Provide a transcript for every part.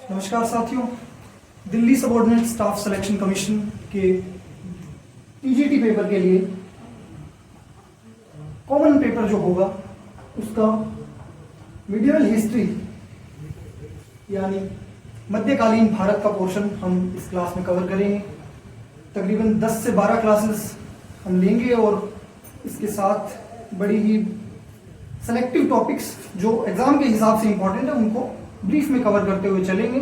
नमस्कार साथियों, Delhi subordinate staff selection commission के टीजीटी पेपर के लिए कॉमन पेपर जो होगा उसका मीडियल हिस्ट्री यानी मध्यकालीन भारत का पोर्शन हम इस क्लास में कवर करेंगे। तकरीबन 10 से 12 क्लासेस हम लेंगे और इसके साथ बड़ी ही सेलेक्टिव टॉपिक्स जो एग्जाम के हिसाब से इंपॉर्टेंट है उनको ब्रीफ में कवर करते हुए चलेंगे,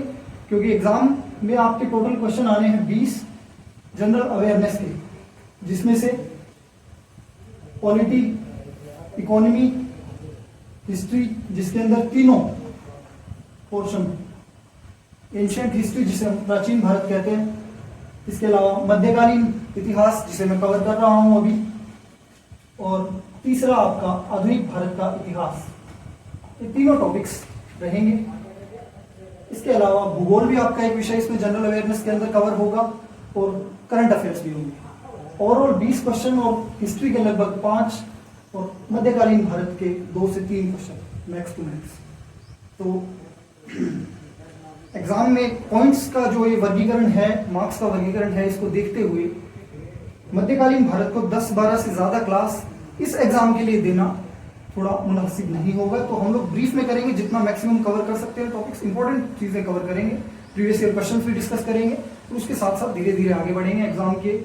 क्योंकि एग्जाम में आपके टोटल क्वेश्चन आने हैं 20 जनरल अवेयरनेस के, जिसमें से पॉलिटी, इकोनॉमी, हिस्ट्री जिसके अंदर तीनों पोर्शन, एंशिएंट हिस्ट्री जिसे हम प्राचीन भारत कहते हैं, इसके अलावा मध्यकालीन इतिहास जिसे मैं कवर कर रहा हूं अभी, और तीसरा आपका आधुनिक भारत का इतिहास। ये तीनों टॉपिक्स रहेंगे। इसके अलावा भूगोल भी आपका एक विषय इसमें जनरल अवेयरनेस के अंदर कवर होगा और करंट अफेयर्स भी होंगे। ओवरऑल 20 क्वेश्चन और हिस्ट्री के लगभग 5 और मध्यकालीन भारत के 2 से 3 क्वेश्चन मैक्स टू मैक्स। तो एग्जाम में पॉइंट्स का जो ये वर्गीकरण है, मार्क्स का वर्गीकरण है, इसको देखते हुए मध्यकालीन भारत को 10-12 से ज्यादा क्लास इस एग्जाम के लिए देना थोड़ा मुनासिब नहीं होगा। तो हम लोग ब्रीफ में करेंगे, जितना मैक्सिमम कवर कर सकते हैं टॉपिक्स, इंपॉर्टेंट चीजें कवर करेंगे, प्रीवियस ईयर क्वेश्चंस भी डिस्कस करेंगे, तो उसके साथ साथ धीरे धीरे आगे बढ़ेंगे। एग्जाम के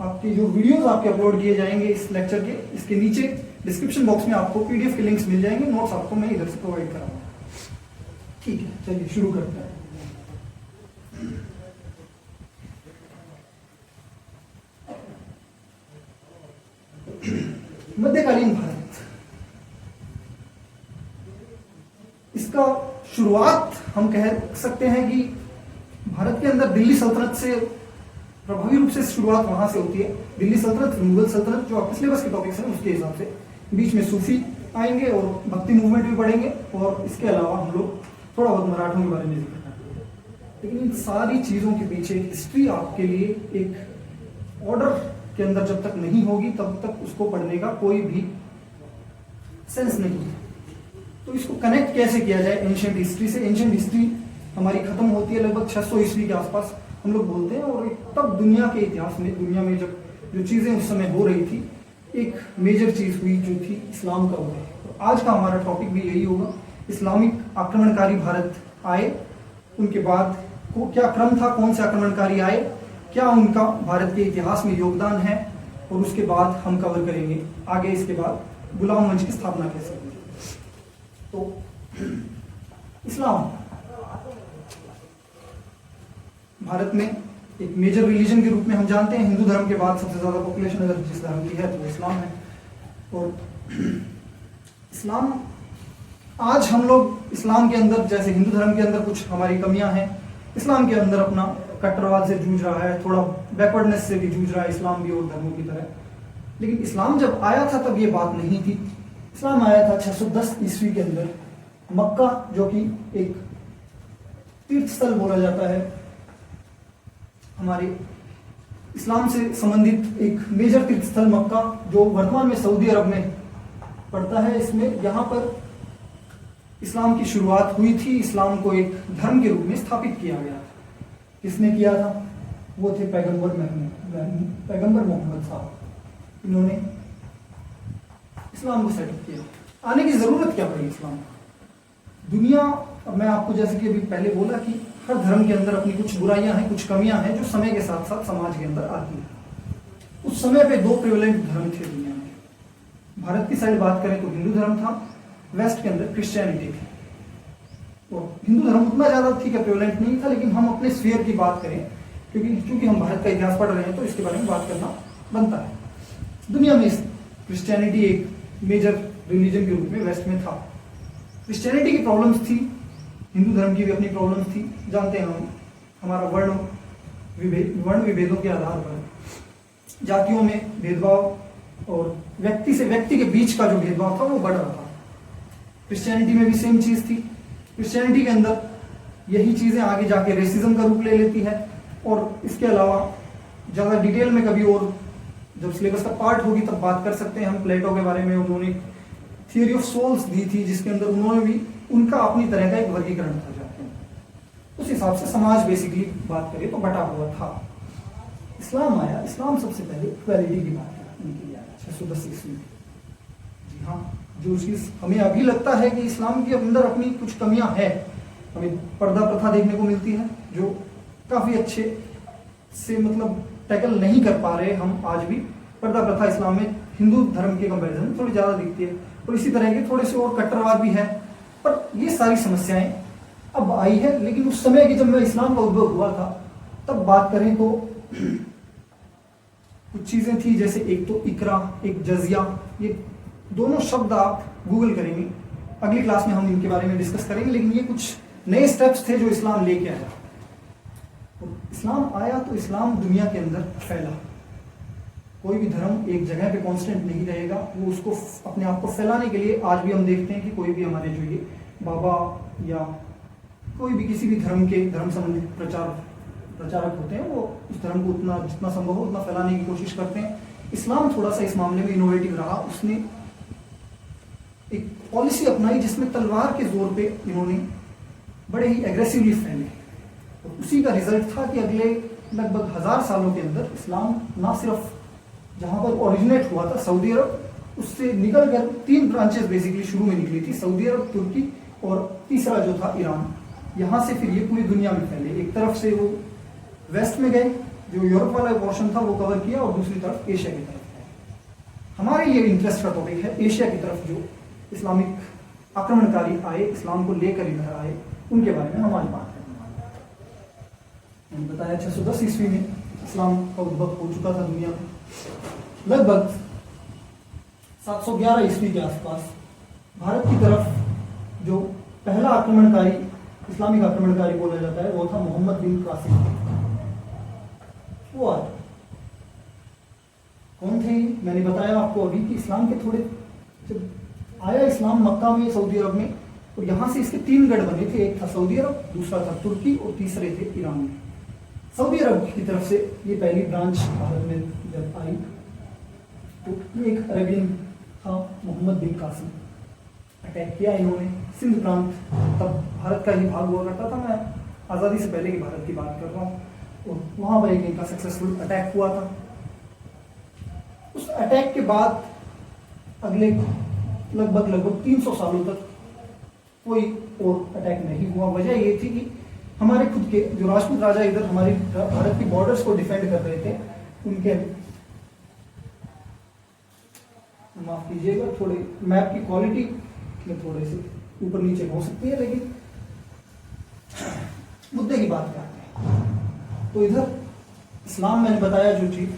आपके जो वीडियोस आपके अपलोड किए जाएंगे इस लेक्चर के, इसके नीचे डिस्क्रिप्शन बॉक्स में आपको पीडीएफ के लिंक्स मिल जाएंगे, नोट्स आपको मैं इधर से प्रोवाइड कराऊंगा। ठीक है, चलिए शुरू करते हैं। मध्यकालीन भारत, इसका शुरुआत हम कह सकते हैं कि भारत के अंदर दिल्ली सल्तनत से प्रभावी रूप से शुरुआत वहां से होती है। दिल्ली सल्तनत, मुगल सल्तनत, जो आपके सिलेबस के टॉपिक्स हैं उसके हिसाब से। बीच में सूफी आएंगे और भक्ति मूवमेंट भी पढ़ेंगे, और इसके अलावा हम लोग थोड़ा बहुत मराठों के बारे में जिक्र करेंगे। लेकिन इन सारी चीजों के पीछे हिस्ट्री आपके लिए एक ऑर्डर के अंदर जब तक नहीं होगी तब तक उसको पढ़ने का कोई भी सेंस नहीं है। तो इसको कनेक्ट कैसे किया जाए एंशिएंट हिस्ट्री से? एंशिएंट हिस्ट्री हमारी खत्म होती है लगभग 600 ईस्वी के आसपास हम लोग बोलते हैं, और तब दुनिया के इतिहास में, दुनिया में जब जो चीजें उस समय हो रही थी, एक मेजर चीज हुई जो थी इस्लाम का उदय। तो आज का हमारा टॉपिक भी यही होगा। इस्लामिक आक्रमणकारी भारत आए, उनके बाद को क्या क्रम था, कौन से आक्रमणकारी आए, क्या उनका भारत के इतिहास में योगदान है, और उसके बाद हम कवर करेंगे आगे इसके बाद गुलाम वंश की स्थापना कैसे हुई। तो इस्लाम भारत में एक मेजर रिलीजन के रूप में हम जानते हैं। हिंदू धर्म के बाद सबसे ज्यादा पॉपुलेशन अगर जिस धर्म की है तो इस्लाम है। और इस्लाम, आज हम लोग इस्लाम के अंदर, जैसे हिंदू धर्म के अंदर कुछ हमारी कमियां हैं, इस्लाम के अंदर अपना कट्टरवाद से जूझ रहा है, थोड़ा बैकवर्डनेस से भी जूझ रहा है इस्लाम भी और धर्मों की तरह। लेकिन इस्लाम जब आया था तब ये बात नहीं थी। इस्लाम आया था 610 ईस्वी के अंदर, मक्का जो कि एक तीर्थ स्थल बोला जाता है, हमारे इस्लाम से संबंधित एक मेजर तीर्थ स्थल मक्का, जो वर्तमान में सऊदी अरब में पड़ता है। इसमें यहाँ पर इस्लाम की शुरुआत हुई थी। इस्लाम को एक धर्म के रूप में स्थापित किया गया था। किसने किया था? वो थे पैगंबर मोहम्मद साहब। इन्होंने इस्लाम को सेटअप किया। आने की जरूरत क्या पड़ी इस्लाम को? दुनिया, मैं आपको जैसे कि अभी पहले बोला कि हर धर्म के अंदर अपनी कुछ बुराइयां हैं, कुछ कमियां हैं जो समय के साथ साथ समाज के अंदर आती है। उस समय पे 2 प्रिवेलेंट धर्म थे दुनिया में। भारत की साइड बात करें तो हिंदू धर्म था, वेस्ट के अंदर क्रिश्चियनिटी थी। और हिंदू धर्म उतना ज्यादा ठीक है प्रिवेलेंट नहीं था, लेकिन हम अपने स्फीयर की बात करें, क्योंकि हम भारत का इतिहास पढ़ रहे हैं तो इसके बारे में बात करना बनता है। दुनिया में क्रिश्चियनिटी एक मेजर रिलीजन के रूप में वेस्ट में था। क्रिश्चियनिटी की प्रॉब्लम्स थी, हिंदू धर्म की भी अपनी प्रॉब्लम्स थी। जानते हैं हम, हमारा वर्ण विभेदों के आधार पर जातियों में भेदभाव और व्यक्ति से व्यक्ति के बीच का जो भेदभाव था वो बढ़ रहा था। क्रिश्चियनिटी में भी सेम चीज थी। क्रिश्चियनिटी के अंदर यही चीजें आगे जाके रेसिज्म का रूप ले लेती है। और इसके अलावा ज्यादा डिटेल में कभी और जब सिलेबस का पार्ट होगी तब बात कर सकते हैं हम प्लेटो के बारे में। उन्होंने थियरी ऑफ सोल्स दी थी, जिसके अंदर उन्होंने भी उनका अपनी तरह का एक वर्गीकरण था जाते हैं। उस हिसाब से समाज बेसिकली बात करें तो बटा हुआ था। इस्लाम आया, इस्लाम सबसे पहले इक्वालिटी की बात करने के लिए आया 610 ईस्वी में। जी हाँ, जो चीज़ हमें अभी लगता है कि इस्लाम के अंदर अपनी कुछ कमियां हैं, हमें पर्दा प्रथा देखने को मिलती है जो काफ़ी अच्छे से मतलब टैकल नहीं कर पा रहे हम आज भी। पर्दा प्रथा इस्लाम में हिंदू धर्म के कंपैरिजन में थोड़ी ज़्यादा दिखती है, और इसी तरह के थोड़े से और कट्टरवाद भी है। पर ये सारी समस्याएं अब आई है, लेकिन उस समय की जब मैं इस्लाम का उद्भव हुआ था तब बात करें तो कुछ चीज़ें थी, जैसे एक तो इकरा, एक जजिया। ये दोनों शब्द आप गूगल करेंगे, अगली क्लास में हम इनके बारे में डिस्कस करेंगे, लेकिन ये कुछ नए स्टेप्स थे जो इस्लाम लेके आया। और इस्लाम आया तो इस्लाम दुनिया के अंदर फैला। कोई भी धर्म एक जगह पे कांस्टेंट नहीं रहेगा, वो उसको अपने आप को फैलाने के लिए आज भी हम देखते हैं कि कोई भी हमारे जो ये बाबा या कोई भी किसी भी धर्म के धर्म संबंधित प्रचारक होते हैं, वो उस धर्म को उतना जितना संभव हो उतना फैलाने की कोशिश करते हैं। इस्लाम थोड़ा सा इस मामले में इनोवेटिव रहा। उसने एक पॉलिसी अपनाई जिसमें तलवार के जोर पे इन्होंने बड़े ही एग्रेसिवली फैले, और उसी का रिजल्ट था कि अगले लगभग 1000 सालों के अंदर इस्लाम ना सिर्फ जहाँ पर ओरिजिनेट हुआ था सऊदी अरब, उससे निकल कर 3 ब्रांचेस बेसिकली शुरू में निकली थी, सऊदी अरब, तुर्की और तीसरा जो था ईरान। यहाँ से फिर ये पूरी दुनिया में फैले। एक तरफ से वो वेस्ट में गए, जो यूरोप वाला पोर्शन था वो कवर किया, और दूसरी तरफ एशिया की तरफ गए। हमारे लिए इंटरेस्ट का टॉपिक है एशिया की तरफ जो इस्लामिक आक्रमणकारी आए, इस्लाम को लेकर इधर आए, उनके बारे में हमारी बात करने वाले हैं। मैंने बताया 610 ईस्वी में इस्लाम का उद्भव हो चुका था दुनिया में। लगभग 711 ईस्वी के आसपास भारत की तरफ जो पहला आक्रमणकारी, इस्लामिक आक्रमणकारी बोला जाता है, वो था मोहम्मद बिन कासिम। वो आए। कौन थे? मैंने बताया आपको अभी कि इस्लाम के थोड़े जब आया इस्लाम मक्का में, सऊदी अरब में, और यहाँ से इसके 3 गढ़ बने थे। एक था सऊदी अरब, दूसरा था तुर्की, और तीसरे थे ईरान में। सऊदी अरब की तरफ से ये पहली ब्रांच भारत में जब आई तो ये एक अरेबियन था, मोहम्मद बिन कासिम। अटैक किया इन्होंने सिंध प्रांत, तब भारत का ही भाग हुआ करता था, मैं आज़ादी से पहले की भारत की बात कर रहा हूँ, और वहाँ पर एक इनका सक्सेसफुल अटैक हुआ था। उस अटैक के बाद अगले लगभग 300 सालों तक कोई और अटैक नहीं हुआ। वजह ये थी कि हमारे खुद के जो राजपूत राजा इधर हमारी भारत की बॉर्डर्स को डिफेंड कर रहे थे, उनके, माफ कीजिएगा, थोड़े मैप की क्वालिटी में थोड़े से ऊपर नीचे हो सकती है, लेकिन मुद्दे की बात करते हैं। तो इधर इस्लाम, मैंने बताया जो चीज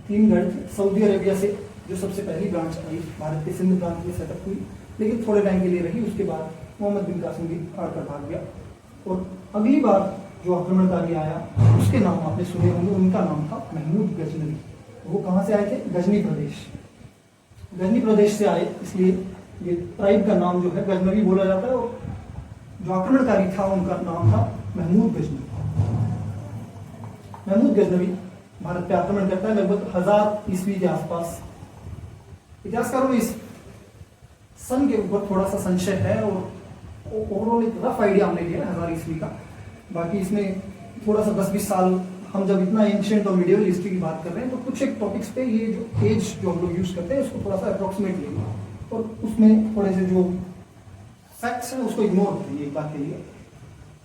3 गढ़ थे। सऊदी अरेबिया से जो सबसे पहली ब्रांच आई, भारत के सिंध प्रांत में सेटअप हुई, लेकिन थोड़े टाइम के लिए रही। उसके बाद मोहम्मद बिन कासिम भी आकर भाग गया, और अगली बार जो आक्रमणकारी आया उसके नाम आपने सुने होंगे, उनका नाम था महमूद गजनवी। वो कहाँ से आए थे? गजनी प्रदेश। गजनी प्रदेश से आए, इसलिए ये ट्राइब का नाम जो है गजनवी बोला जाता है, और जो आक्रमणकारी था उनका नाम था महमूद गजनवी। महमूद गजनवी भारत पे आक्रमण करता है लगभग 1000 ईस्वी के आसपास। इतिहासकारों में इस सन के ऊपर थोड़ा सा संशय है, और ओवरऑल एक रफ आइडिया हमने लिया 1000 ईस्वी का। बाकी इसमें थोड़ा सा 10-20 साल, हम जब इतना एंशिएंट और मिडिवल हिस्ट्री की बात कर रहे हैं तो कुछ एक टॉपिक्स पे ये जो एज जो हम लोग यूज करते हैं उसको थोड़ा सा अप्रोक्सीमेट लेंगे, और उसमें थोड़े से जो फैक्ट्स हैं उसको इग्नोर करिए एक बात के लिए।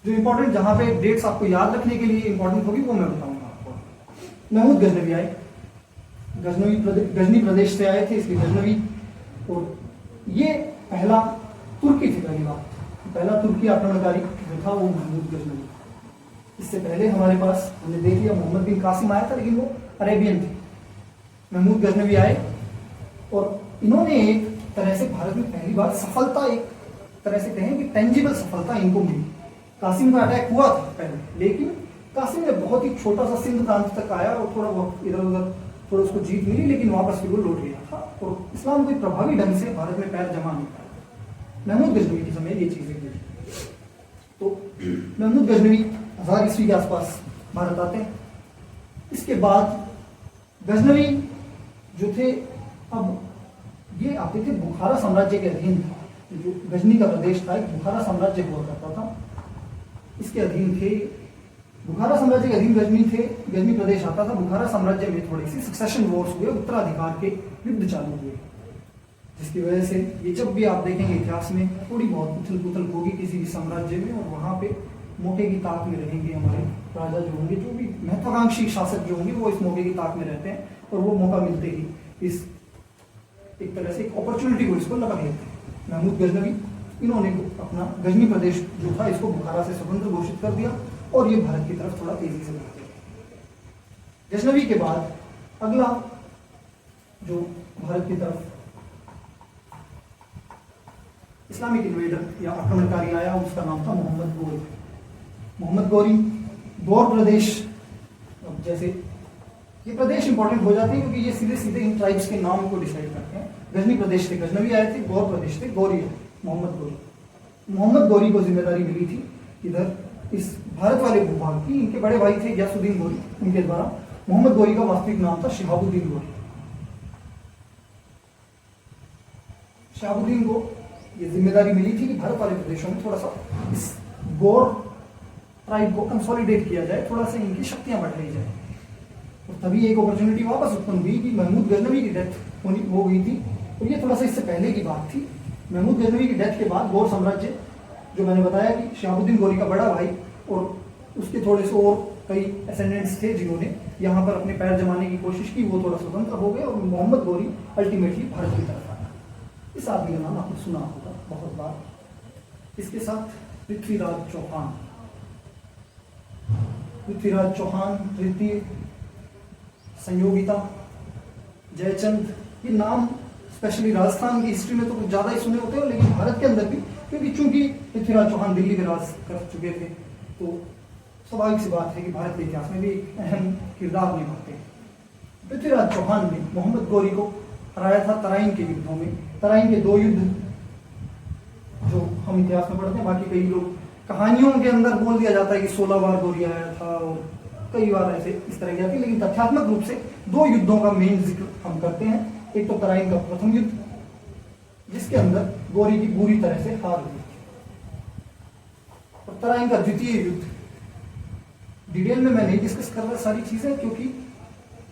जो इंपॉर्टेंट, जहाँ पे डेट्स आपको याद रखने के लिए इंपॉर्टेंट होगी वो मैं बताऊंगा आपको। महमूद गजनवी आए, गजनी प्रदेश से आए थे, इसलिए गजनवी। और ये पहला तुर्की थे, पहली बात पहला तुर्की आक्रमणकारी जो था वो महमूद गजनवी। इससे पहले हमारे पास हमने देख लिया मोहम्मद बिन कासिम आया था, लेकिन वो अरेबियन थे। महमूद गजनवी आए, और इन्होंने एक तरह से भारत में पहली बार सफलता, एक तरह से कहें कि टेंजिबल सफलता इनको मिली। कासिम का अटैक हुआ था पहले, लेकिन कासिम ने बहुत ही छोटा सा सिंध प्रांत तक आया, और थोड़ा बहुत इधर उधर थोड़ा उसको जीत मिली, लेकिन वापस फिर वो लौट गया था, और इस्लाम कोई प्रभावी ढंग से भारत में पैर जमा नहीं पाया। महमूद गजनवी के समय ये चीजें हुई। तो महमूद गजनवी 1000 ईस्वी के आसपास भारत आते हैं। इसके बाद गजनवी जो थे, अब ये आते थे बुखारा साम्राज्य के अधीन था। जो गजनी का प्रदेश था, एक बुखारा साम्राज्य हुआ करता था। इसके अधीन थे। बुखारा साम्राज्य के अधीन गजनी प्रदेश आता था। बुखारा साम्राज्य में थोड़ी सी सक्सेशन वॉर्स हुए, उत्तराधिकार के युद्ध चालू हुए, जिसकी वजह से ये जब भी आप देखेंगे इतिहास में थोड़ी बहुत उथल पुथल होगी किसी भी साम्राज्य में, और वहाँ पे मौके की ताक में रहेंगे हमारे राजा जो होंगे, जो भी महत्वाकांक्षी शासक जो होंगे, वो इस मौके की ताक में रहते हैं, और वो मौका मिलते ही इस एक तरह से एक अपॉर्चुनिटी को इसको लगा लेते हैं। महमूद गजनवी, इन्होंने अपना गजनी प्रदेश जो था इसको बुखारा से स्वतंत्र घोषित कर दिया, और ये भारत की तरफ थोड़ा तेजी से बढ़ते गए। गजनवी के बाद अगला जो भारत की तरफ इस्लामिक इन्वेडर या आक्रमणकारी आया, उसका नाम था मोहम्मद गोरी। मोहम्मद गोरी गौर प्रदेश, अब जैसे ये प्रदेश इंपॉर्टेंट हो जाते हैं क्योंकि ये सीधे सीधे इन ट्राइब्स के नाम को डिसाइड करते हैं। गजनी प्रदेश थे, गजनवी आए थे, गौर प्रदेश थे, गौरी है, मोहम्मद गोरी। मोहम्मद गोरी को जिम्मेदारी मिली थी इधर इस भारत वाले भूभाग की। इनके बड़े भाई थे गयासुद्दीन गोरी, उनके द्वारा मोहम्मद गोरी का वास्तविक नाम था शिहाबुद्दीन गोरी। शिहाबुद्दीन को ये जिम्मेदारी मिली थी कि भारत वाले प्रदेशों में थोड़ा सा इस गौर ट्राइब को कंसोलिडेट किया जाए, थोड़ा सा इनकी शक्तियां बढ़ाई जाए। और तभी एक अपॉर्चुनिटी वापस उत्पन्न हुई कि महमूद गजनवी की डेथ हो गई थी, और ये थोड़ा सा इससे पहले की बात थी। महमूद गजनवी की डेथ के बाद गौर साम्राज्य, जो मैंने बताया कि शिहाबुद्दीन गोरी का बड़ा भाई और उसके थोड़े से और कई एसेंडेंट्स थे जिन्होंने यहाँ पर अपने पैर जमाने की कोशिश की, वो थोड़ा स्वतंत्र हो गए, और मोहम्मद गोरी अल्टीमेटली भारत की तरफ आया। इस आदमी का नाम आपने सुना होगा बहुत बार। इसके साथ पृथ्वीराज चौहान, तृतीय, संयोगिता, जयचंद, ये नाम स्पेशली राजस्थान की हिस्ट्री में तो कुछ ज़्यादा ही सुने होते हैं, लेकिन भारत के अंदर भी, क्योंकि चूंकि पृथ्वीराज चौहान दिल्ली में राज कर चुके थे, तो स्वाभाविक सी बात है कि भारत के इतिहास में भी एक अहम किरदार निभाते हैं। पृथ्वीराज चौहान ने मोहम्मद गोरी को हराया था तराइन के युद्धों में। तराइन के 2 युद्ध जो हम इतिहास में पढ़ते हैं, बाकी कई लोग कहानियों के अंदर बोल दिया जाता है कि 16 बार गोरी आया था, और कई बार ऐसे इस तरह की आती है, लेकिन तथ्यात्मक रूप से 2 युद्धों का मेन जिक्र हम करते हैं। एक तो तराइन का प्रथम युद्ध, जिसके अंदर गोरी की बुरी तरह से हार हुई, और तराइन का द्वितीय युद्ध। डिटेल में मैं नहीं डिस्कस कर रहा सारी चीजें, क्योंकि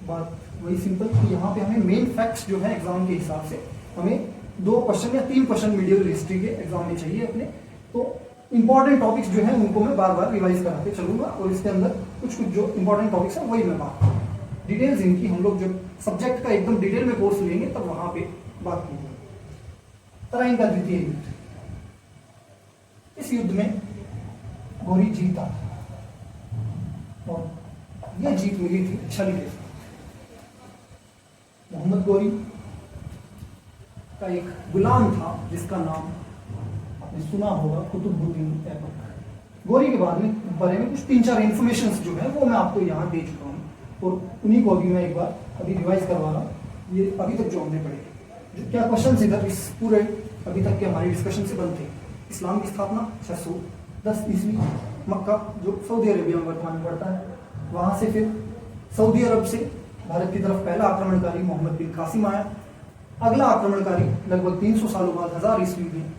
बात वही सिंपल कि यहाँ पे हमें मेन फैक्ट्स जो है एग्जाम के हिसाब से हमें 2 क्वेश्चन या 3 क्वेश्चन मीडियल हिस्ट्री के एग्जाम में चाहिए अपने। तो इंपॉर्टेंट टॉपिक्स जो हैं उनको मैं बार बार रिवाइज कराते चलूंगा, और इसके अंदर कुछ जो इंपॉर्टेंट टॉपिक्स हैं वही मैं बात करूँगा। डिटेल्स इनकी हम लोग जब सब्जेक्ट का एकदम डिटेल में कोर्स लेंगे तब वहां पे बात की जाएगी। तराइन का द्वितीय युद्ध, इस युद्ध में गोरी जीता, और यह जीत मिली थी छली के साथ। मोहम्मद गोरी का एक गुलाम था जिसका नाम आपने सुना होगा, कुतुबुद्दीन ऐबक। गोरी के बारे में कुछ 3-4 इन्फॉर्मेशन जो है वो मैं आपको यहाँ दे चुका हूँ, और उन्हीं को अभी मैं एक बार अभी रिवाइज करवा रहा हूँ। ये अभी तक जो हमने पढ़े, जो क्या क्वेश्चन इधर इस पूरे अभी तक के हमारी डिस्कशन से बनते हैं। इस्लाम की स्थापना 610 ईस्वी, मक्का जो सऊदी अरेबिया में वर्तमान में पड़ता है, वहाँ से फिर सऊदी अरब से भारत की तरफ पहला आक्रमणकारी मोहम्मद बिन कासिम आया। अगला आक्रमणकारी लगभग 300 सालों बाद 1000 ईस्वी में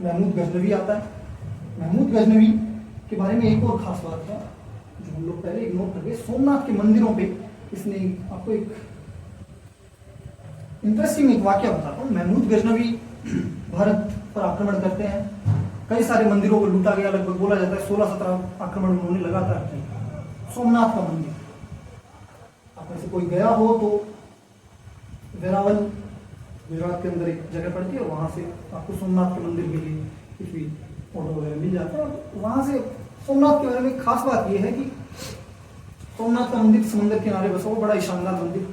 महमूद गजनवी आता है। महमूद गजनवी के बारे में एक और खास बात है जो हम लोग पहले इग्नोर कर गए। सोमनाथ के मंदिरों पे इसने आपको एक इंटरेस्टिंग एक वाक्य बताता हूँ। महमूद गजनवी भारत पर आक्रमण करते हैं, कई सारे मंदिरों को लूटा गया, लगभग बोला जाता है 16-17 आक्रमण उन्होंने लगातार किए। सोमनाथ का मंदिर, आप में से कोई गया हो तो वेरावल गुजरात के अंदर एक जगह पड़ती है, वहां से आपको सोमनाथ के मंदिर के लिए कुछ भी ऑटो वगैरह मिल जाता है। वहां से सोमनाथ के बारे में खास बात यह है कि सोमनाथ का मंदिर समुद्र किनारे बसा हुआ बड़ा ही शानदार मंदिर,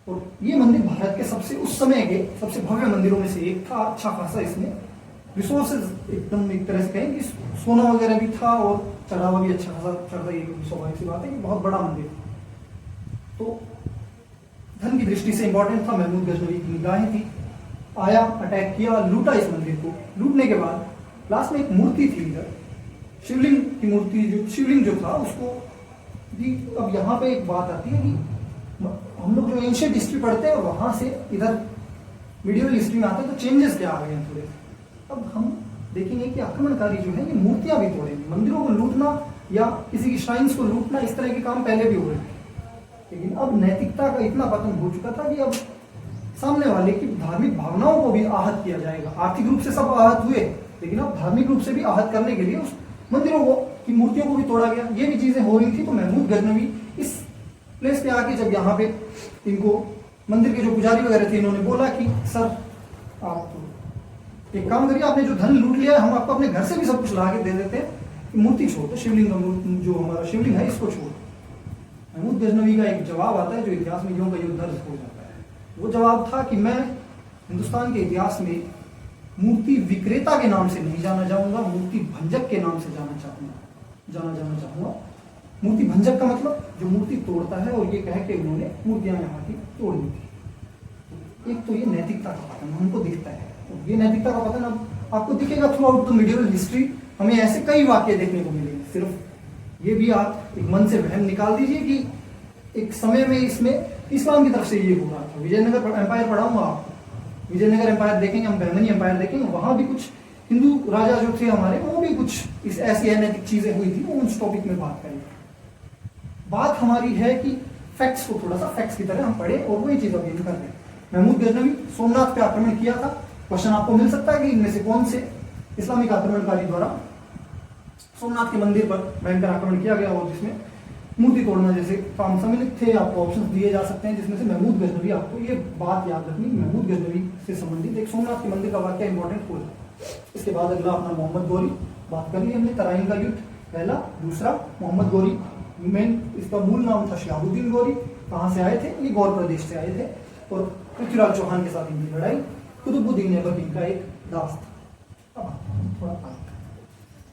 और ये मंदिर भारत के सबसे उस समय के सबसे भव्य मंदिरों में से एक था। अच्छा खासा इसमें रिसोर्सेज एकदम एक तरह से कहें कि सोना वगैरह भी था, और चढ़ावा भी अच्छा खासा चढ़ता। ये स्वाभाविक सी बात है कि बहुत बड़ा मंदिर, तो धन की दृष्टि से इंपॉर्टेंट था। महमूद गजनवी की निगाहें थी, आया, अटैक किया, लूटा इस मंदिर को। लूटने के बाद लास्ट में एक मूर्ति थी इधर, शिवलिंग की मूर्ति, जो शिवलिंग जो था उसको भी। अब यहाँ पे एक बात आती है कि हम लोग जो एंशिएंट हिस्ट्री पढ़ते हैं और वहां से इधर मिडियल हिस्ट्री में आते हैं तो चेंजेस क्या आ गए हैं थोड़े। अब हम देखेंगे कि आक्रमणकारी जो है ये मूर्तियां भी तोड़ेंगे, मंदिरों को लूटना या किसी की श्राइन्स को लूटना, इस तरह के काम पहले भी हो रहे थे। लेकिन अब नैतिकता का इतना पतन हो चुका था कि अब सामने वाले की धार्मिक भावनाओं को भी आहत किया जाएगा। आर्थिक रूप से सब आहत हुए, लेकिन अब धार्मिक रूप से भी आहत करने के लिए उस मंदिरों को की मूर्तियों को भी तोड़ा गया। ये भी चीजें हो रही थी। तो महमूद गजनवी इस प्लेस पे आके जब यहाँ पे इनको मंदिर के जो पुजारी वगैरह थे, इन्होंने बोला कि सर आप एक काम करिए, आपने जो धन लूट लिया है हम आपको अपने घर से भी सब कुछ ला के दे देते हैं, मूर्ति छोड़ दो, शिवलिंग का जो हमारा शिवलिंग है इसको छोड़। महमूद गजनवी का एक जवाब आता है जो इतिहास में यूं का यूं दर्ज हो जाता है। वो जवाब था कि मैं हिंदुस्तान के इतिहास में मूर्ति विक्रेता के नाम से नहीं जाना चाहूंगा, मूर्ति भंजक के नाम से जाना चाहूंगा। मूर्ति भंजक का मतलब जो मूर्ति तोड़ता है, और ये कह के उन्होंने मूर्तियां यहाँ की तोड़ दी थी। एक तो ये नैतिकता का पतन हमको दिखता है, तो ये नैतिकता का पतन अब आपको दिखेगा through out the medieval history. हमें ऐसे कई वाक्य देखने को मिलेंगे। सिर्फ ये भी आप एक मन से वहम निकाल दीजिए कि एक समय में इसमें इस्लाम की तरफ से ये हो रहा था। विजयनगर एम्पायर पढ़ाऊंगा आपको, विजयनगर एम्पायर देखेंगे, हम बहमनी एम्पायर देखेंगे, वहां भी कुछ हिंदू राजा जो थे हमारे, वो भी कुछ इस ऐसी अनैतिक चीजें हुई थी, वो उस टॉपिक में बात करेंगे। बात हमारी है कि फैक्ट्स को थोड़ा सा फैक्ट्स की तरह हम पढ़े और वही चीज अभी हम कर रहे हैं। महमूद गजनवी सोमनाथ पे आक्रमण किया था। क्वेश्चन आपको मिल सकता है कि इनमें से कौन से इस्लामिक आक्रमणकारी द्वारा सोमनाथ के मंदिर पर भयंकर आक्रमण किया गया और जिसमें मूर्ति तोड़ना जैसे काम सम्मिलित थे। आपको ऑप्शंस दिए जा सकते हैं, जिसमें से महमूद गजनवी, आपको ये बात याद रखनी, महमूद गजनवी से संबंधित एक सोमनाथ के मंदिर का वाक्य इंपॉर्टेंट हो जाए। इसके बाद अगला अपना मोहम्मद गौरी, बात कर ली हमने तराइन का युद्ध पहला। दूसरा मोहम्मद गौरी, मेन इसका मूल नाम था शिहाबुद्दीन गौरी। कहाँ से आए थे? ये गौर प्रदेश से आए थे और पृथ्वीराज चौहान के साथ इनकी लड़ाई। कुतुबुद्दीन ऐबक इनका एक दास था। अब थोड़ा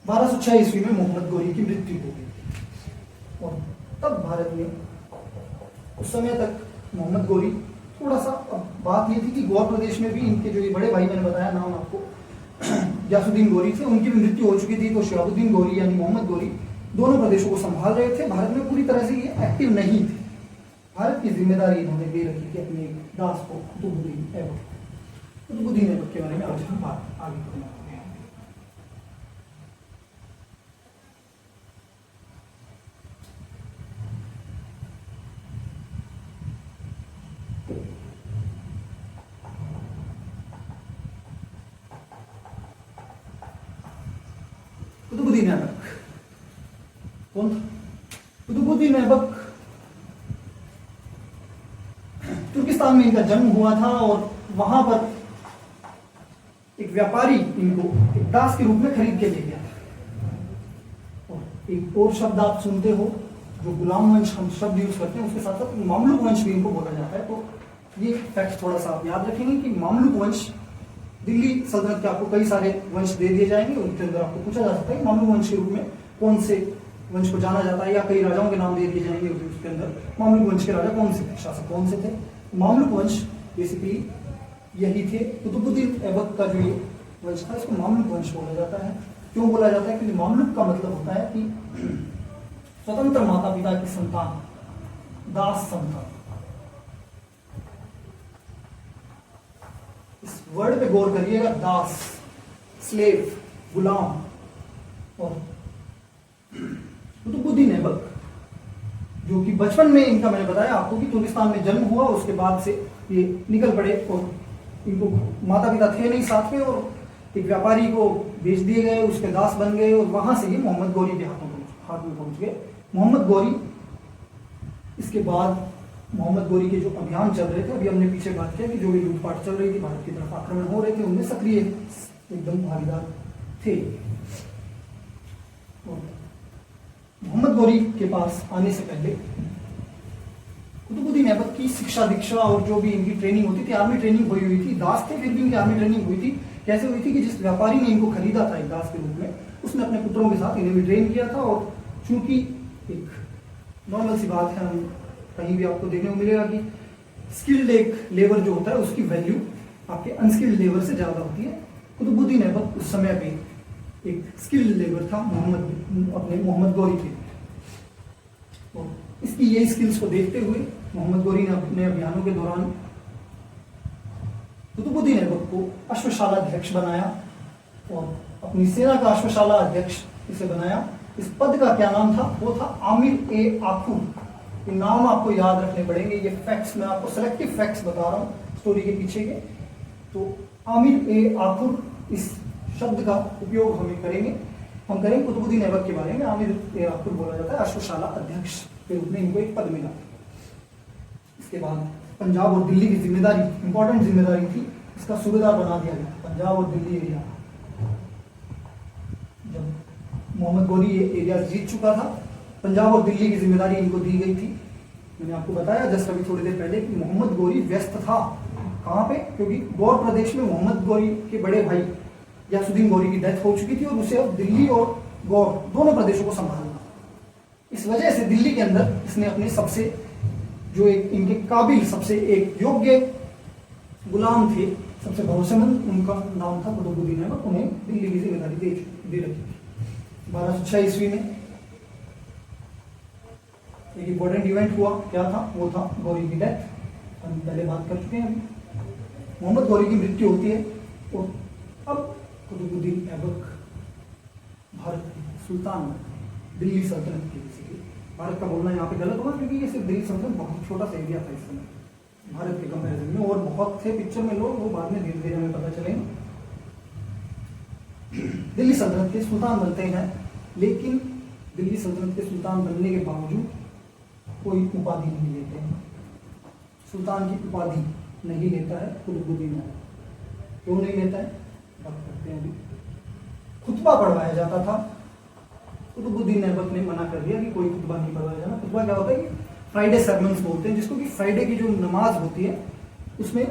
1206 ईस्वी में मोहम्मद गौरी की मृत्यु हो गई और तब भारत में उस समय तक मोहम्मद गौरी थोड़ा सा, अब बात ये थी कि गौर प्रदेश में भी इनके जो ये बड़े भाई मैंने बताया नाम आपको, गयासुद्दीन गौरी थे, उनकी भी मृत्यु हो चुकी थी। तो शिहाबुद्दीन गौरी यानी मोहम्मद गौरी दोनों प्रदेशों को संभाल रहे थे। भारत में पूरी तरह से ये एक्टिव नहीं थे। भारत की जिम्मेदारी इन्होंने दे रखी थी अपने दास को कुतुबुद्दीन ऐबक। कुतुबुद्दीन ऐबक के बारे में आज हम बात आगे करेंगे। कुतुबुद्दीन ऐबक कौन था? कुतुबुद्दीन ऐबक तुर्किस्तान में इनका जन्म हुआ था और वहां पर एक व्यापारी इनको एक दास के रूप में खरीद के ले गया था। और एक और शब्द आप सुनते हो जो गुलाम वंश हम शब्द यूज करते हैं, उसके साथ साथ मामलुक वंश भी इनको बोला जाता है। तो ये फैक्ट थोड़ा सा आप याद रखेंगे कि मामलुक वंश, दिल्ली सल्तनत के आपको कई सारे वंश दे दिए जाएंगे, उनके अंदर आपको पूछा जा सकता है कि मामलुक वंश के रूप में कौन से वंश को जाना जाता है, या कई राजाओं के नाम दे दिए जाएंगे उसके अंदर मामलुक वंश के राजा कौन से थे, शासक कौन से थे। मामलुक वंश बेसिकली यही थे। कुतुबुद्दीन ऐबक का जो ये वंश था, इसको मामलुक वंश बोला जाता है। क्यों बोला जाता है? क्योंकि मामलुक का मतलब होता है कि स्वतंत्र माता पिता की संतान, दास संतान। इस वर्ड पे गौर करिएगा, दास, स्लेव, गुलाम। और कुतुबुद्दीन ऐबक जो कि बचपन में इनका, मैंने बताया आपको कि तुर्किस्तान में जन्म हुआ, उसके बाद से ये निकल पड़े और इनको माता पिता थे नहीं साथ में, और एक व्यापारी को बेच दिए गए, उसके दास बन गए और वहां से ये मोहम्मद गौरी के हाथ में पहुंच गए। मोहम्मद गौरी, इसके बाद मोहम्मद गौरी के जो अभियान चल रहे थे, अभी हमने पीछे बात किया कि जो भी लूटपाट चल रही थी, भारत की तरफ आक्रमण हो रहे थे, उनमें सक्रिय एकदम भागीदार थे। मोहम्मद गौरी के पास आने से पहले कुतुबुद्दीन ऐबक की शिक्षा दीक्षा और जो भी इनकी ट्रेनिंग होती थी, आर्मी ट्रेनिंग हुई थी। दास थे फिर भी इनकी आर्मी ट्रेनिंग हुई थी। कैसे हुई थी कि जिस व्यापारी ने इनको खरीदा था एक दास के रूप में, उसने अपने पुत्रों के साथ इन्हें भी ट्रेन किया था। और चूंकि एक नॉर्मल सी बात है, हम कहीं भी आपको देखने को मिलेगा कि स्किल्ड एक लेबर जो होता है उसकी वैल्यू आपके अनस्किल्ड लेबर से ज्यादा होती है। कुतुबुद्दीन ऐबक उस समय पे एक स्किल्ड लेबर था मोहम्मद गौरी के। तो इसकी ये स्किल्स को देखते हुए मोहम्मद गौरी ने अपने अभियानों के दौरान कुतुबुद्दीन ऐबक को अश्वशाला अध्यक्ष बनाया और अपनी सेना का अश्वशाला अध्यक्ष इसे बनाया। इस पद का क्या नाम था? वो था आमिर ए आखुर। ये नाम आपको याद रखने पड़ेंगे, ये फैक्ट्स मैं आपको सेलेक्टिव फैक्ट्स बता रहा हूँ स्टोरी के पीछे के। तो आमिर ए आखुर, इस शब्द का उपयोग हम करेंगे कुतुबुद्दीन ऐबक के बारे में। आमिर ए आखुर बोला जाता है, अश्वशाला अध्यक्ष के रूप में इनको एक पद मिला। इसके बाद पंजाब और दिल्ली की जिम्मेदारी, इंपॉर्टेंट जिम्मेदारी थी, इसका सूबेदार बना दिया गया पंजाब और दिल्ली एरिया। जब मोहम्मद गौरी ये एरिया जीत चुका था, पंजाब और दिल्ली की जिम्मेदारी इनको दी गई थी। मैंने आपको बताया जस्ट अभी थोड़ी देर पहले कि मोहम्मद गौरी व्यस्त था। कहाँ पे? क्योंकि गौर प्रदेश में मोहम्मद गौरी के बड़े भाई गयासुद्दीन गौरी की डेथ हो चुकी थी और उसे अब दिल्ली और गौर दोनों प्रदेशों को संभालना। इस वजह से दिल्ली के अंदर इसने अपने सबसे जो एक इनके काबिल, सबसे एक योग्य गुलाम थे, सबसे भरोसेमंद, उनका नाम था कुतुबुद्दीन ऐबक। उन्हें दिल्ली की जिम्मेदारी दे रखी थी। 1206 ईस्वी में एक इंपॉर्टेंट इवेंट हुआ। क्या था? वो था गौरी की डेथ। हम पहले बात कर चुके हैं। मोहम्मद गौरी की मृत्यु होती है और अब कुतुबुद्दीन ऐबक भारत के सुल्तान, दिल्ली सल्तनत के, भारत का बोलना यहाँ पे गलत होगा क्योंकि ये सिर्फ दिल्ली सल्तनत बहुत छोटा सा एरिया था इस समय भारत के कंपैरिजन में, और बहुत थे पिक्चर में लोग, वो बाद में धीरे धीरे हमें पता चलेंगे। दिल्ली सल्तनत के सुल्तान बनते हैं, लेकिन दिल्ली सल्तनत के सुल्तान बनने के बावजूद कोई उपाधि नहीं लेते हैं। सुल्तान की उपाधि नहीं लेता है कुतुबुद्दीन ऐबक। क्यों नहीं लेता है? बात करते हैं अभी। खुतबा पढ़वाया जाता था, कुतुबुद्दीन ऐबक ने मना कर दिया कि कोई खुतबा नहीं पढ़वाया जाना। खुतबा क्या होता है कि फ्राइडे सरमन्स बोलते हैं, जिसको कि फ्राइडे की जो नमाज होती है उसमें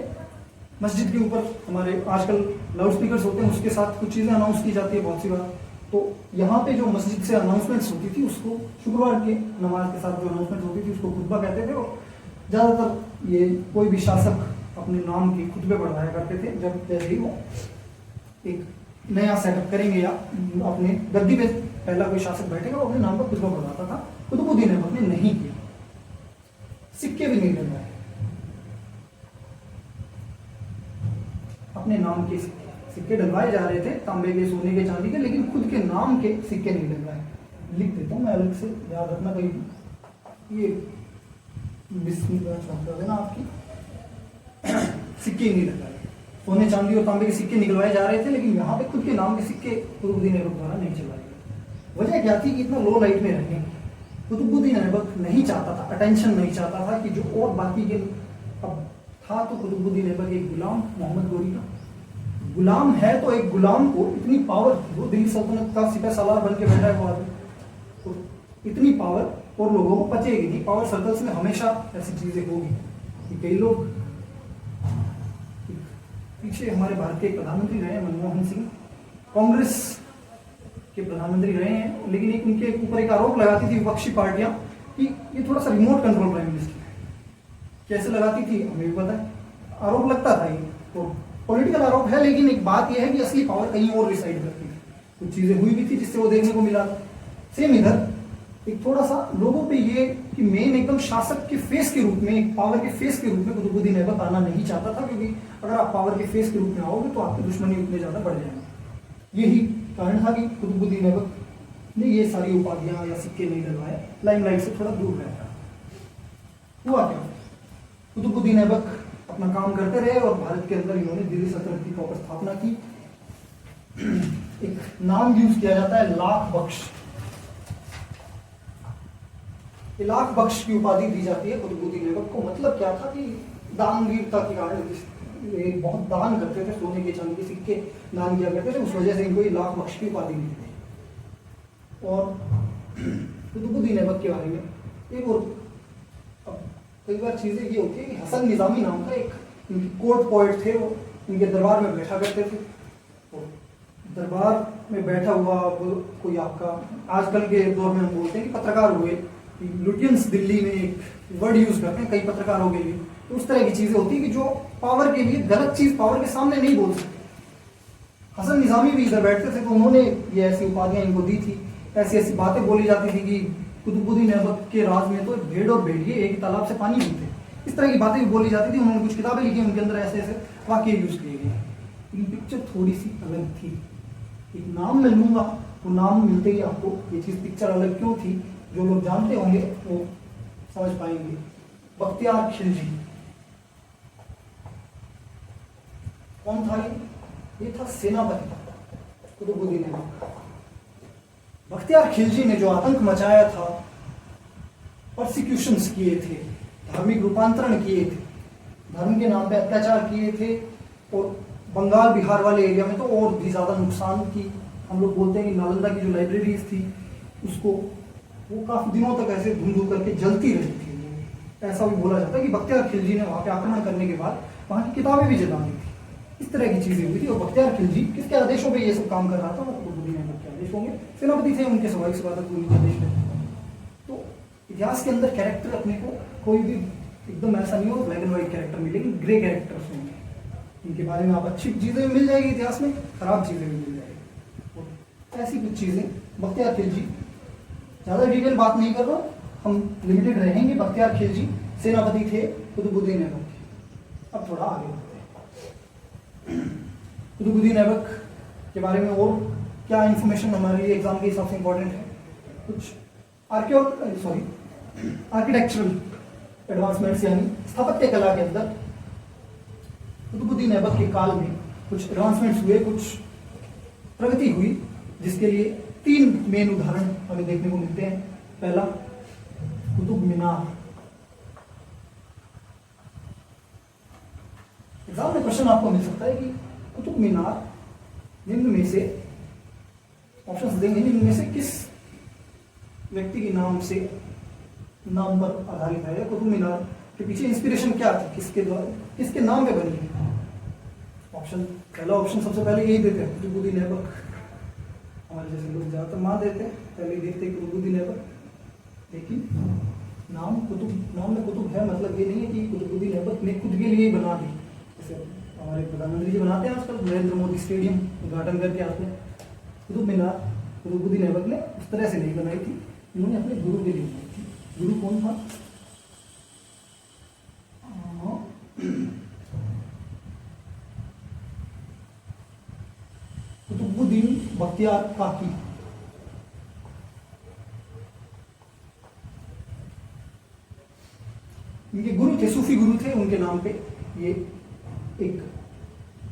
मस्जिद के ऊपर हमारे आजकल लाउड स्पीकर्स होते हैं, उसके साथ कुछ चीज़ें अनाउंस की जाती है बहुत सी बार। तो यहाँ पे जो मस्जिद से अनाउंसमेंट्स होती थी उसको शुक्रवार के नमाज के साथ जो अनाउंसमेंट होती थी उसको खुतबा कहते थे। और ज़्यादातर ये कोई भी शासक अपने नाम के खुतबे पढ़वाया करते थे। जब जैसे ही वो एक नया सेटअप करेंगे या अपने गद्दी पे पहला कोई शासक बैठेगा वो अपने नाम पर खुतबा पढ़वाता था। कुतुबुद्दीन ऐबक ने नहीं किया। सिक्के भी नहीं डलवाए, अपने नाम के सिक्के डलवाए जा रहे थे, तांबे के, सोने के, चांदी के, लेकिन खुद के नाम के सिक्के नहीं डलवाए। लिख देता हूँ मैं अलग से, याद रखना कहीं ये कर देना आपकी। सिक्के नहीं डलवाए, सोने चांदी और तांबे के सिक्के निकलवाए जा रहे थे, लेकिन यहाँ पे खुद के नाम के सिक्के कुतुबुद्दीन ऐबक द्वारा नहीं चलवाए गए। वजह क्या थी कि इतना लो लाइट में रहने कुतुबुद्दीन ऐबक नहीं चाहता था, अटेंशन नहीं चाहता था कि जो और बाकी के अब था। तो कुतुबुद्दीन ऐबक एक गुलाम, मोहम्मद गौरी का गुलाम है, तो एक गुलाम को इतनी पावर, वो दिल्ली सल्तनत का सिपह सालार बन के बैठा है वो आदमी, तो इतनी पावर और लोगों को पचेगी नहीं। पावर सर्कल्स में हमेशा ऐसी चीजें होगी कि कई लोग, पीछे हमारे भारत के प्रधानमंत्री रहे हैं मनमोहन सिंह, कांग्रेस के प्रधानमंत्री रहे हैं, लेकिन एक उनके ऊपर एक आरोप लगाती थी विपक्षी पार्टियां कि ये थोड़ा सा रिमोट कंट्रोल प्राइम मिनिस्टर है। कैसे लगाती थी हमें भी पता है, आरोप लगता था। ये तो पॉलिटिकल आरोप है, लेकिन एक बात यह है कि असली पावर कहीं और रिसाइड करती थी। कुछ चीजें हुई भी थी जिससे वो देखने को मिला। सेम इधर एक थोड़ा सा लोगों पे ये कि मेन एकदम शासक के फेस के रूप में, एक पावर के फेस के रूप में कुतुबुद्दीन ऐबक आना नहीं चाहता था, क्योंकि अगर आप पावर के फेस के रूप में आओगे तो आपकी दुश्मनी उतने ज्यादा बढ़ जाएंगे। यही कारण था कि कुतुबुद्दीन ऐबक ने ये सारी उपाधियां या सिक्के नहीं डलवाए, लाइमलाइट से थोड़ा दूर रहता। हुआ क्या? कुतुबुद्दीन ऐबक अपना काम करते रहे और भारत के अंदर इन्होंने दिल्ली सल्तनत की प्रॉपर स्थापना की। एक नाम यूज किया जाता है लाख बख्श। लाख बख्श की उपाधि दी जाती है कुतुबुद्दीन ऐबक को। मतलब क्या था कि दानवीरता के कारण बहुत दान करते थे, सोने के, चांदी के सिक्के दान किया करते थे, उस वजह से इनको लाख बख्श की उपाधि मिली थी। और कुतुबुद्दीन ऐबक के बारे में एक और कई बार चीजें ये होती है कि हसन निजामी नाम का एक कोर्ट पोएट थे, वो इनके दरबार में बैठा करते थे। तो दरबार में बैठा हुआ कोई आपका, आजकल के दौर में हम बोलते हैं कि पत्रकार हुए, लुटियंस दिल्ली में एक वर्ड यूज करते हैं कई पत्रकारों के लिए। तो उस तरह की चीजें होती है कि जो पावर के लिए गलत चीज पावर के सामने नहीं बोल सकते। हसन निजामी भी इधर बैठते थे, तो उन्होंने ये ऐसी उपाधियां इनको दी थी। ऐसी ऐसी बातें बोली जाती थी कि कुतुबुद्दीन ऐबक के राज में तो भेड़ और भेड़िए एक तालाब से पानी पीते, इस तरह की बातें भी बोली जाती थी। उन्होंने कुछ किताबें लिखी, उनके अंदर ऐसे ऐसे वाक्य यूज किए गए। लेकिन पिक्चर थोड़ी सी अलग थी। एक नाम मैं लूंगा, वो नाम मिलते ही आपको ये चीज पिक्चर अलग क्यों थी, जो लोग जानते होंगे वो समझ पाएंगे। बख्तियार खिलजी कौन था? ये था सेनापति कुतुबुद्दीन ऐबक। बख्तियार खिलजी ने जो आतंक मचाया था, प्रोसिक्यूशंस किए थे, धार्मिक रूपांतरण किए थे, धर्म के नाम पे अत्याचार किए थे, और बंगाल बिहार वाले एरिया में तो और भी ज़्यादा नुकसान की। हम लोग बोलते हैं कि नालंदा की जो लाइब्रेरीज थी उसको वो काफ़ी दिनों तक ऐसे धूम धूम करके जलती रही थी। ऐसा भी बोला जाता है कि बख्तियार खिलजी ने वहाँ पे आक्रमण करने के बाद वहाँ की किताबें भी जला दी थी। इस तरह की चीज़ें हुई थी। और बख्तियार खिलजी किसके आदेशों पर ये सब काम कर रहा था? कुतुबुद्दीन ऐबक के आदेश होंगे, सेनापति थे उनके, स्वाभाविक सी बात है उनके आदेश में। तो इतिहास के अंदर कैरेक्टर अपने को कोई भी एकदम ऐसा नहीं हो ब्लैक एंड व्हाइट कैरेक्टर मिलेंगे, ग्रे कैरेक्टर्स होंगे। इनके बारे में आप अच्छी चीज़ें भी मिल जाएगी इतिहास में, खराब चीज़ें भी मिल जाएगी। तो ऐसी कुछ चीज़ें बख्तियार खिलजी, ज़्यादा डिटेल बात नहीं कर रहा, हम लिमिटेड रहेंगे। बख्तियार खिलजी सेनापति थे कुतुबुद्दीन ऐबक के। अब थोड़ा आगे बढ़ते हैं। कुतुबुद्दीन ऐबक के बारे में और क्या इन्फॉर्मेशन हमारे लिए एग्जाम के हिसाब से इंपॉर्टेंट है? कुछ आर्किटेक्चरल एडवांसमेंट्स यानी स्थापत्य कला के अंदर कुतुबुद्दीन ऐबक के काल में कुछ एडवांसमेंट्स हुए, कुछ प्रगति हुई, जिसके लिए 3 मेन उदाहरण हमें देखने को मिलते हैं। पहला, कुतुब मीनार। एग्जाम में क्वेश्चन आपको मिल सकता है कि कुतुब मीनार निम्न में से, ऑप्शंस देंगे, निम्न में से किस व्यक्ति के नाम पर आधारित है? कुतुब मीनार के पीछे इंस्पिरेशन क्या थी, किसके नाम पे बनी है? ऑप्शन, पहला ऑप्शन सबसे पहले यही देते हैं, कुतुबुद्दीन ऐबक। हमारे जैसे लोग ज्यादातर मान देते हैं, पहले देखते हैं कुतुबुद्दीन ऐबक। लेकिन नाम में कुतुब है, मतलब ये नहीं है कि कुतुबुद्दीन ऐबक ने खुद के लिए ही बना दी। जैसे हमारे प्रधानमंत्री जी बनाते हैं आजकल, नरेंद्र मोदी स्टेडियम उद्घाटन करके आते हैं। कुतुब मीनार कुतुबुद्दीन ऐबक ने उस तरह से नहीं बनाई थी, इन्होंने अपने गुरु के लिए बनाई थी। गुरु कौन था? कुतुबुद्दीन बख्तियार काकी। इनके गुरु थे, सूफी गुरु थे, उनके नाम पे ये एक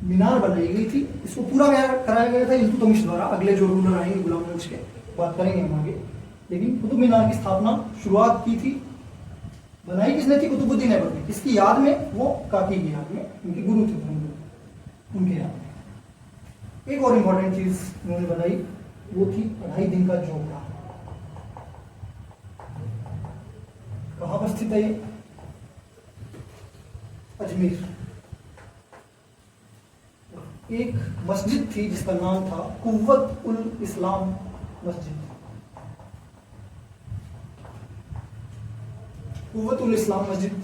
मीनार बनाई गई थी। इसको पूरा कराया गया था इल्तुतमिश द्वारा। अगले जो रूलर आएंगे गुलाम वंश के, बात करेंगे हम आगे। लेकिन कुतुब मीनार की स्थापना, शुरुआत की थी, बनाई किसने थी? कुतुबुद्दीन ऐबक ने। किसकी याद में? वो काकी की याद में, उनके गुरु थे उनके याद में। एक और इंपॉर्टेंट चीज उन्होंने बनाई, वो थी 2.5 दिन का जोगड़ा। कहां पर स्थित है ये? अजमेर। एक मस्जिद थी जिसका नाम था कुव्वत उल इस्लाम मस्जिद। कुव्वत उल इस्लाम मस्जिद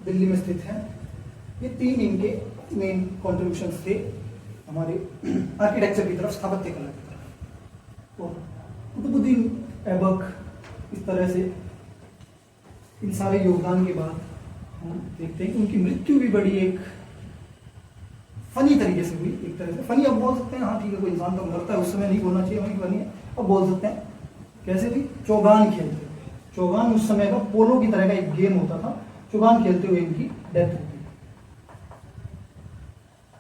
दिल्ली में स्थित है। ये 3 इनके मेन कॉन्ट्रीब्यूशंस थे हमारे आर्किटेक्चर की तरफ, स्थापत्य कला की तरफ। तो कुतुबुद्दीन ऐबक, इस तरह से इन सारे योगदान के बाद हम देखते हैं कि उनकी मृत्यु भी बड़ी एक फनी तरीके से हुई। एक तरह से फनी अब बोल सकते हैं, हाँ ठीक है, कोई इंसान तो मरता है, उस समय नहीं बोलना चाहिए वही फनी है, अब बोल सकते हैं। कैसे थी? चौगान खेलते हुए। चौगान उस समय का पोलो की तरह का एक गेम होता था, चौगान खेलते हुए इनकी डेथ हो गई।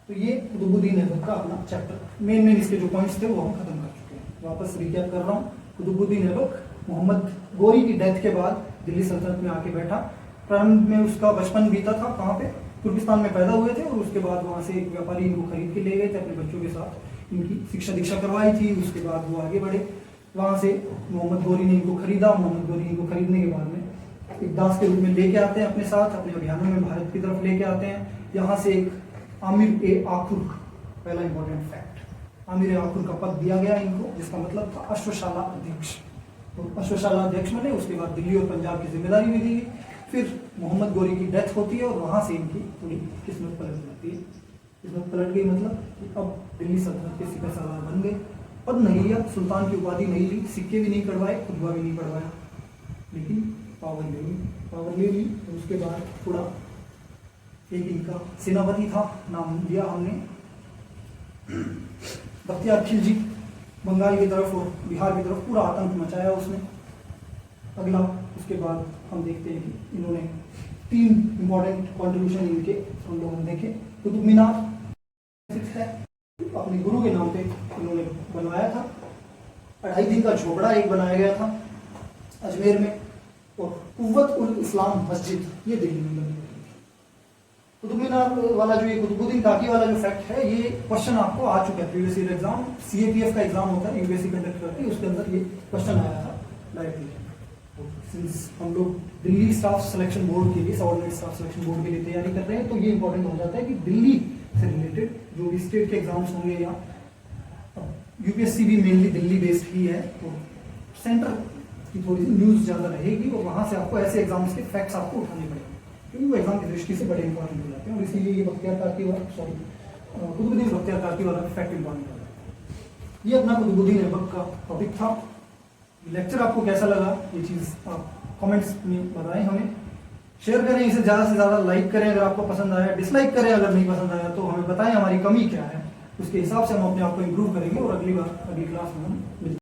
तो ये कुतुबुद्दीन ऐबक का अपना चैप्टर, मेन इसके जो पॉइंट्स थे वो हम खत्म कर चुके हैं। वापस रिकैप कर रहा हूँ। कुतुबुद्दीन ऐबक मोहम्मद गोरी की डेथ के बाद दिल्ली सल्तनत में आके बैठा। प्रारंभ में उसका बचपन बीता था कहाँ पे? तुर्किस्तान में पैदा हुए थे, और उसके बाद वहाँ से एक व्यापारी इनको खरीद के ले गए थे, अपने बच्चों के साथ इनकी शिक्षा दीक्षा करवाई थी। उसके बाद वो आगे बढ़े, वहाँ से मोहम्मद गोरी ने इनको खरीदा। मोहम्मद गोरी इनको खरीदने के बाद में एक दास के रूप में लेके आते हैं अपने साथ, अपने अभियानों में भारत की तरफ लेके आते हैं। यहाँ से एक आमिर ए आखुर, पहला इंपॉर्टेंट फैक्ट, आमिर ए आखुर का पद दिया गया इनको, जिसका मतलब था अश्वशाला अध्यक्ष। तो अश्वशाला अध्यक्ष बने, उसके बाद दिल्ली और पंजाब की जिम्मेदारी भी दी गई। फिर मोहम्मद गोरी की डेथ होती है, और वहाँ से इनकी थोड़ी किस्मत पलट जाती है। किस्मत पलट गई मतलब कि अब दिल्ली सल्तनत के सिपह सालार बन गए, पद नहीं लिया, सुल्तान की उपाधि नहीं ली, सिक्के भी नहीं कटवाए, खुतबा भी नहीं पढ़वाया, लेकिन पावर ले ली। और उसके बाद थोड़ा एक इनका सेनापति था, नाम दिया हमने बख्तियार खिलजी। बंगाल की तरफ और बिहार की तरफ पूरा आतंक मचाया उसने। अगला उसके बाद हम देखते हैं कि इन्होंने 3 इंपॉर्टेंट कॉन्ट्रीब्यूशन इनके हम लोगों ने देखे। कुतुब मीनार है, अपने गुरु के नाम पे इन्होंने बनवाया था। 2.5 दिन का झोपड़ा एक बनाया गया था अजमेर में, और कुव्वत उल इस्लाम मस्जिद ये दिल्ली में बनी। कुतुब मीनार वाला जो ये कुतुबुद्दीन काकी वाला जो फैक्ट है, ये क्वेश्चन आपको आ चुका है प्रीवियस ईयर एग्जाम, सीएपीएफ का एग्जाम होता है, यूपीएससी कंडक्ट करती है, उसके अंदर ये क्वेश्चन आया था डायरेक्टली। सिंस हम लोग दिल्ली स्टाफ सिलेक्शन बोर्ड के लिए, सबऑर्डिनेट स्टाफ सिलेक्शन बोर्ड के लिए तैयारी कर रहे हैं, तो ये इंपॉर्टेंट हो जाता है कि दिल्ली से रिलेटेड जो भी स्टेट के एग्जाम्स होंगे, या यूपीएससी भी मेनली दिल्ली बेस्ड ही है, तो सेंटर की थोड़ी सी न्यूज ज़्यादा रहेगी और वहाँ से आपको ऐसे एग्जाम्स के फैक्ट्स आपको उठाने पड़ेंगे, क्योंकि वो एग्जाम की दृष्टि से बड़े इंपॉर्टेंट हो जाते हैं। और इसीलिए ये बख्तियार काकी वाला, कुतुबुद्दीन बख्तियार काकी वाला फैक्ट इंपॉर्टेंट हो जाता है। ये अपना कुतुबुद्दीन ऐबक का टॉपिक था। लेक्चर आपको कैसा लगा, ये चीज़ आप कमेंट्स में बताएं हमें, शेयर करें इसे, ज़्यादा से ज़्यादा लाइक करें अगर आपको पसंद आया, डिसलाइक करें अगर नहीं पसंद आया तो हमें बताएं हमारी कमी क्या है, उसके हिसाब से हम अपने आप को इम्प्रूव करेंगे और अगली बार अगली क्लास में हम मिलते हैं।